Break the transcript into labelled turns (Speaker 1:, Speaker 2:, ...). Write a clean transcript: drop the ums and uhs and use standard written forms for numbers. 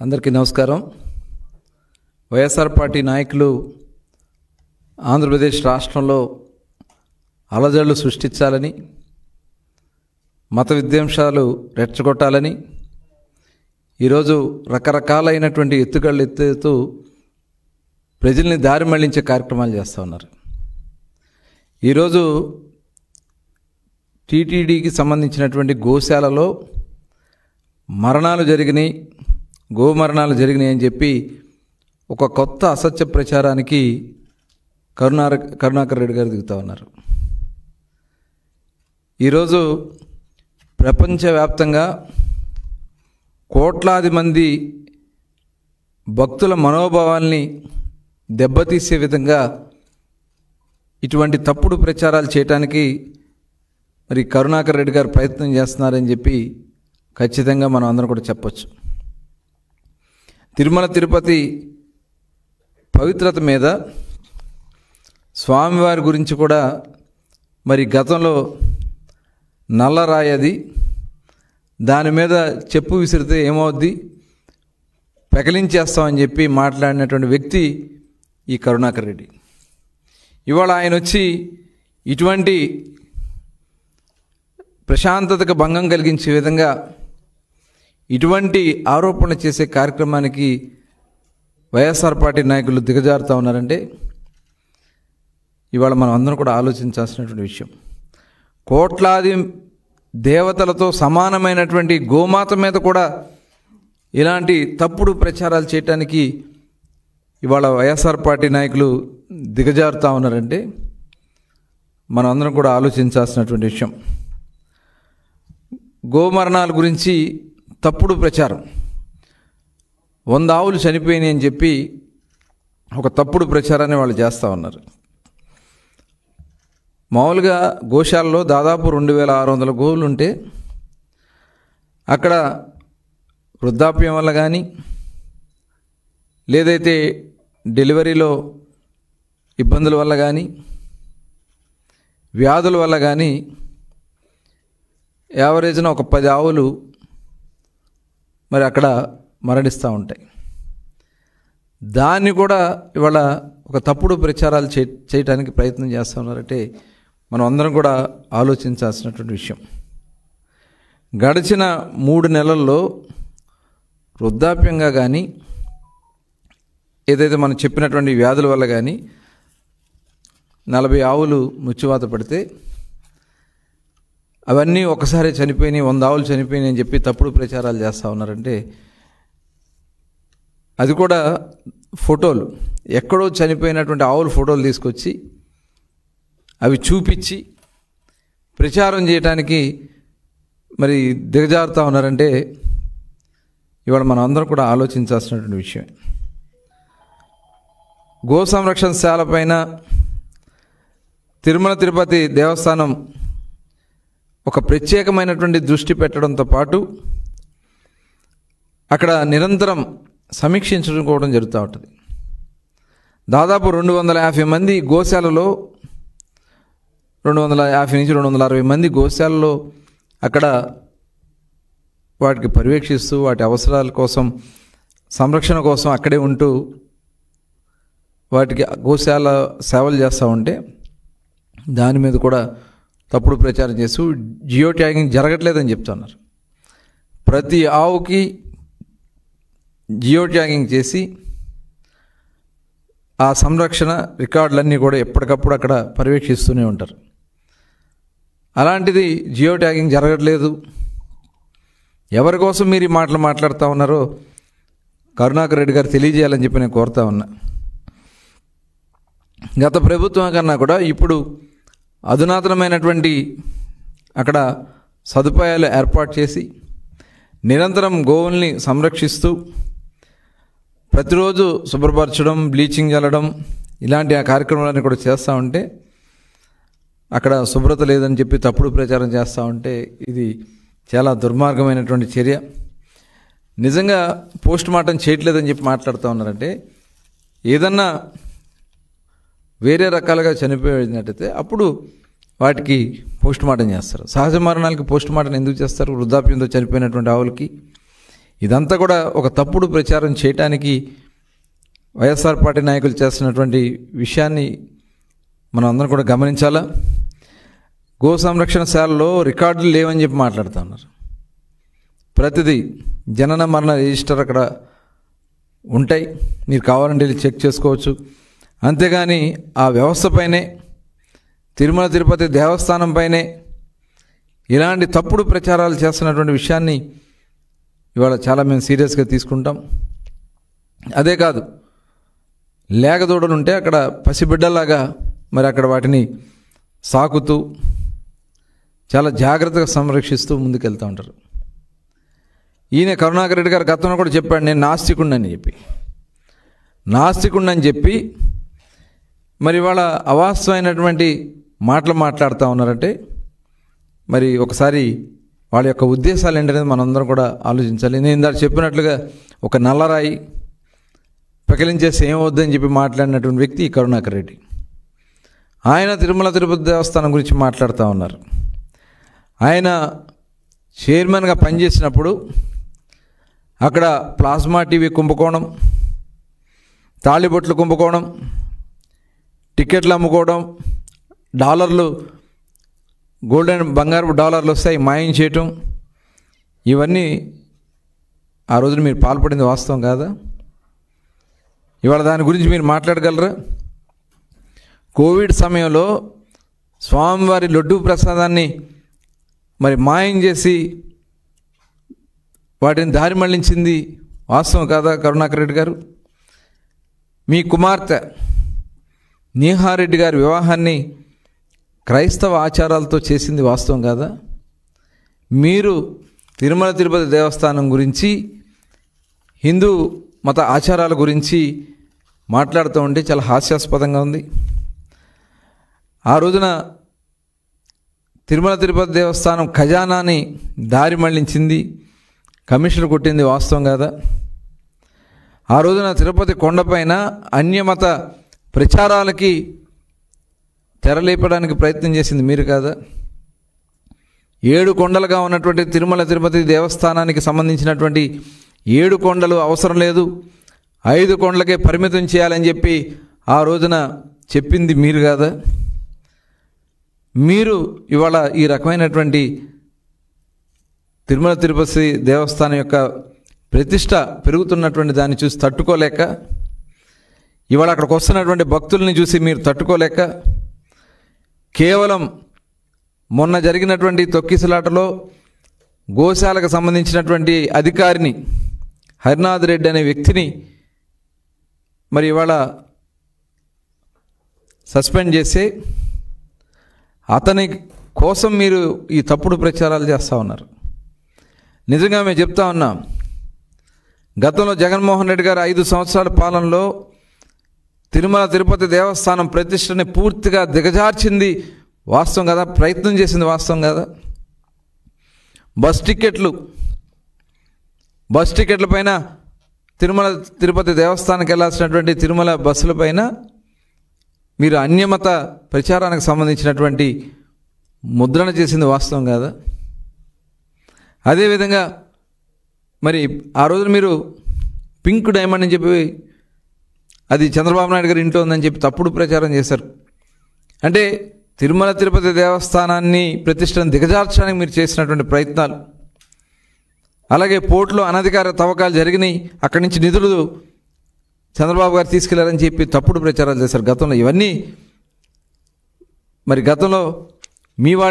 Speaker 1: అందరికీ నమస్కారం. వైఎస్ఆర్ పార్టీ నాయకులు ఆంధ్రప్రదేశ్ రాష్ట్రంలో అలజడులు సృష్టించాలని, మత విద్వేషాలు రెచ్చగొట్టాలని ఈరోజు రకరకాలైనటువంటి ఎత్తుగళ్ళు ఎత్తుతూ ప్రజల్ని దారి మళ్లించే కార్యక్రమాలు చేస్తూ ఉన్నారు. ఈరోజు టీటీడీకి సంబంధించినటువంటి గోశాలలో మరణాలు జరిగినాయి, గోమరణాలు జరిగినాయి అని చెప్పి ఒక కొత్త అసత్య ప్రచారానికి కరుణాకర్ రెడ్డి గారు దిగుతూ ఉన్నారు. ఈరోజు ప్రపంచవ్యాప్తంగా కోట్లాది మంది భక్తుల మనోభావాల్ని దెబ్బతీసే విధంగా ఇటువంటి తప్పుడు ప్రచారాలు చేయడానికి మరి కరుణాకర్ రెడ్డి గారు ప్రయత్నం చేస్తున్నారని చెప్పి ఖచ్చితంగా మనం అందరం కూడా చెప్పొచ్చు. తిరుమల తిరుపతి పవిత్రత మీద, స్వామివారి గురించి కూడా మరి గతంలో నల్లరాయది, దాని మీద చెప్పు విసిరితే ఏమవుద్ది, పెకలించేస్తామని చెప్పి మాట్లాడినటువంటి వ్యక్తి ఈ కరుణాకర్ రెడ్డి. ఇవాళ ఆయన వచ్చి ఇటువంటి ప్రశాంతతకు భంగం కలిగించే విధంగా ఇటువంటి ఆరోపణలు చేసే కార్యక్రమానికి వైఎస్ఆర్ పార్టీ నాయకులు దిగజారుతూ ఉన్నారంటే ఇవాళ మనం అందరం కూడా ఆలోచించాల్సినటువంటి విషయం. కోట్లాది దేవతలతో సమానమైనటువంటి గోమాత మీద కూడా ఇలాంటి తప్పుడు ప్రచారాలు చేయటానికి ఇవాళ వైఎస్ఆర్ పార్టీ నాయకులు దిగజారుతూ ఉన్నారంటే మనం అందరం కూడా ఆలోచించాల్సినటువంటి విషయం. గోమరణాల గురించి తప్పుడు ప్రచారం, 100 ఆవులు చనిపోయినాయి అని చెప్పి ఒక తప్పుడు ప్రచారాన్ని వాళ్ళు చేస్తూ ఉన్నారు. మామూలుగా గోశాలలో దాదాపు 2600 గోవులు ఉంటే అక్కడ వృద్ధాప్యం వల్ల కానీ, లేదైతే డెలివరీలో ఇబ్బందుల వల్ల కానీ, వ్యాధుల వల్ల కానీ యావరేజ్న ఒక 10 ఆవులు మరి అక్కడ మరణిస్తూ ఉంటాయి. దాన్ని కూడా ఇవాళ ఒక తప్పుడు ప్రచారాలు చేయడానికి ప్రయత్నం చేస్తూ ఉన్నారంటే మనం అందరం కూడా ఆలోచించాల్సినటువంటి విషయం. గడిచిన 3 నెలల్లో వృద్ధాప్యంగా కానీ, ఏదైతే మనం చెప్పినటువంటి వ్యాధుల వల్ల కానీ 40 ఆవులు మృత్యువాత పడితే అవన్నీ ఒకసారి చనిపోయినాయి, 100 ఆవులు చనిపోయినాయి అని చెప్పి తప్పుడు ప్రచారాలు చేస్తూ ఉన్నారంటే, అది కూడా ఫోటోలు, ఎక్కడో చనిపోయినటువంటి ఆవుల ఫోటోలు తీసుకొచ్చి అవి చూపించి ప్రచారం చేయడానికి మరి దిగజారుతూ ఉన్నారంటే ఇవాళ మనం అందరం కూడా ఆలోచించాల్సినటువంటి విషయం. గో సంరక్షణ శాల పైన తిరుమల తిరుపతి దేవస్థానం ఒక ప్రత్యేకమైనటువంటి దృష్టి పెట్టడంతో పాటు అక్కడ నిరంతరం సమీక్షించుకోవడం జరుగుతూ ఉంటుంది. దాదాపు 250 మంది గోశాలలో, 250 నుంచి 260 మంది గోశాలలో అక్కడ వాటికి పర్యవేక్షిస్తూ వాటి అవసరాల కోసం, సంరక్షణ కోసం అక్కడే ఉంటూ వాటికి గోశాల సేవలు చేస్తూ ఉంటే దాని మీద కూడా తప్పుడు ప్రచారం చేస్తూ జియో ట్యాగింగ్ జరగట్లేదని చెప్తున్నారు. ప్రతి ఆవుకి జియో ట్యాగింగ్ చేసి ఆ సంరక్షణ రికార్డులన్నీ కూడా ఎప్పటికప్పుడు అక్కడ పర్యవేక్షిస్తూనే ఉంటారు. అలాంటిది జియో ట్యాగింగ్ జరగట్లేదు. ఎవరి కోసం మీరు ఈ మాటలు మాట్లాడుతూ ఉన్నారో కరుణాకర్ రెడ్డి గారు తెలియజేయాలని చెప్పి నేను కోరుతా ఉన్నా. గత ప్రభుత్వం కన్నా కూడా ఇప్పుడు అధునాతనమైనటువంటి అక్కడ సదుపాయాలు ఏర్పాటు చేసి నిరంతరం గోవుల్ని సంరక్షిస్తూ ప్రతిరోజు శుభ్రపరచడం, బ్లీచింగ్ చల్లడం, ఇలాంటి ఆ కార్యక్రమాలన్నీ కూడా చేస్తూ ఉంటే అక్కడ శుభ్రత లేదని చెప్పి తప్పుడు ప్రచారం చేస్తూ ఉంటే ఇది చాలా దుర్మార్గమైనటువంటి చర్య. నిజంగా పోస్ట్ మార్టం చేయట్లేదని చెప్పి మాట్లాడుతూ ఉన్నారంటే ఏదన్నా వేరే రకాలుగా చనిపోయినట్టయితే అప్పుడు వాటికి పోస్ట్ మార్టం చేస్తారు. సహజ మరణాలకి పోస్ట్ మార్టం ఎందుకు చేస్తారు? వృద్ధాప్యంతో చనిపోయినటువంటి ఆవులకి ఇదంతా కూడా ఒక తప్పుడు ప్రచారం చేయటానికి వైఎస్ఆర్ పార్టీ నాయకులు చేస్తున్నటువంటి విషయాన్ని మనం అందరం కూడా గమనించాలా. గో సంరక్షణశాలలో రికార్డులు లేవని చెప్పి మాట్లాడుతూ ఉన్నారు. ప్రతిదీ జనన మరణ రిజిస్టర్ అక్కడ ఉంటాయి, మీరు కావాలంటే వెళ్ళి చెక్ చేసుకోవచ్చు. అంతేగాని ఆ వ్యవస్థపైనే, తిరుమల తిరుపతి దేవస్థానం పైనే ఇలాంటి తప్పుడు ప్రచారాలు చేస్తున్నటువంటి విషయాన్ని ఇవాళ చాలా మేము సీరియస్గా తీసుకుంటాం. అదే కాదు, లేగదూడలు ఉంటే అక్కడ పసిబిడ్డలాగా మరి అక్కడ వాటిని సాకుతూ చాలా జాగ్రత్తగా సంరక్షిస్తూ ముందుకెళ్తూ ఉంటారు. ఈయన కరుణాకర్ రెడ్డి గారు గతంలో కూడా చెప్పాడు, నేను నాస్తికుడిని చెప్పి మరి ఇవాళ అవాస్తవమైనటువంటి మాటలు మాట్లాడుతూ ఉన్నారంటే మరి ఒకసారి వాళ్ళ యొక్క ఉద్దేశాలు ఏంటనేది మనందరం కూడా ఆలోచించాలి. నేను ఇందాక చెప్పినట్లుగా ఒక నల్లరాయి పెకిలించేసి ఏమవుద్దని చెప్పి మాట్లాడినటువంటి వ్యక్తి కరుణాకర్ రెడ్డి. ఆయన తిరుమల తిరుపతి దేవస్థానం గురించి మాట్లాడుతూ ఉన్నారు. ఆయన చైర్మన్గా పనిచేసినప్పుడు అక్కడ ప్లాస్మా టీవీ కుంభకోణం, తాళిబొట్లు కుంభకోణం, టికెట్లు అమ్ముకోవడం, డాలర్లు, గోల్డెన్ బంగారు డాలర్లు వస్తాయి మాయం చేయటం, ఇవన్నీ ఆ రోజున మీరు పాల్పడింది వాస్తవం కాదా? ఇవాళ దాని గురించి మీరు మాట్లాడగలరా? కోవిడ్ సమయంలో స్వామివారి లడ్డూ ప్రసాదాన్ని మరి మాయం చేసి వాటిని దారి మళ్లించింది వాస్తవం కాదా కరుణాకర్ రెడ్డి గారు? మీ కుమార్తె నీహారెడ్డి గారి వివాహాన్ని క్రైస్తవ ఆచారాలతో చేసింది వాస్తవం కాదా? మీరు తిరుమల తిరుపతి దేవస్థానం గురించి, హిందూ మత ఆచారాల గురించి మాట్లాడుతూ ఉంటే చాలా హాస్యాస్పదంగా ఉంది. ఆ రోజున తిరుమల తిరుపతి దేవస్థానం ఖజానాని దారి మళ్లించింది, కమిషన్లు కొట్టింది వాస్తవం కాదా? ఆ రోజున తిరుపతి కొండపైన అన్యమత ప్రచారాలకి తెరలేపడానికి ప్రయత్నం చేసింది మీరు కాదా? 7 కొండలుగా ఉన్నటువంటి తిరుమల తిరుపతి దేవస్థానానికి సంబంధించినటువంటి 7 కొండలు అవసరం లేదు, 5 కొండలకే పరిమితం చేయాలని చెప్పి ఆ రోజున చెప్పింది మీరు కాదా? మీరు ఇవాళ ఈ రకమైనటువంటి తిరుమల తిరుపతి దేవస్థానం యొక్క ప్రతిష్ట పెరుగుతున్నటువంటి దాన్ని చూసి తట్టుకోలేక, ఇవాళ అక్కడికి వస్తున్నటువంటి భక్తుల్ని చూసి మీరు తట్టుకోలేక, కేవలం మొన్న జరిగినటువంటి తొక్కిసలాటలో గోశాలకు సంబంధించినటువంటి అధికారిని హరినాథ్ రెడ్డి అనే వ్యక్తిని మరి ఇవాళ సస్పెండ్ చేసి అతని కోసం మీరు ఈ తప్పుడు ప్రచారాలు చేస్తూ ఉన్నారు. నిజంగా మేము చెప్తా ఉన్నాం, గతంలో జగన్మోహన్ రెడ్డి గారు 5 సంవత్సరాల పాలనలో తిరుమల తిరుపతి దేవస్థానం ప్రతిష్టని పూర్తిగా దిగజార్చింది వాస్తవం కదా, ప్రయత్నం చేసింది వాస్తవం కదా. బస్ టికెట్ల పైన తిరుమల తిరుపతి దేవస్థానానికి వెళ్ళాల్సినటువంటి తిరుమల బస్సుల పైన మీరు అన్యమత ప్రచారానికి సంబంధించినటువంటి ముద్రణ చేసింది వాస్తవం కాదా? అదేవిధంగా మరి ఆ రోజున మీరు పింక్ డైమండ్ అని చెప్పి అది చంద్రబాబు నాయుడు గారి ఇంట్లో ఉందని చెప్పి తప్పుడు ప్రచారం చేశారు. అంటే తిరుమల తిరుపతి దేవస్థానాన్ని ప్రతిష్టను దిగజార్చడానికి మీరు చేసినటువంటి ప్రయత్నాలు, అలాగే పోర్టులో అనధికార తవ్వకాలు జరిగినాయి, అక్కడి నుంచి నిధులు చంద్రబాబు గారు తీసుకెళ్లారని చెప్పి తప్పుడు ప్రచారాలు చేశారు గతంలో. ఇవన్నీ మరి గతంలో మీ వాళ్ళే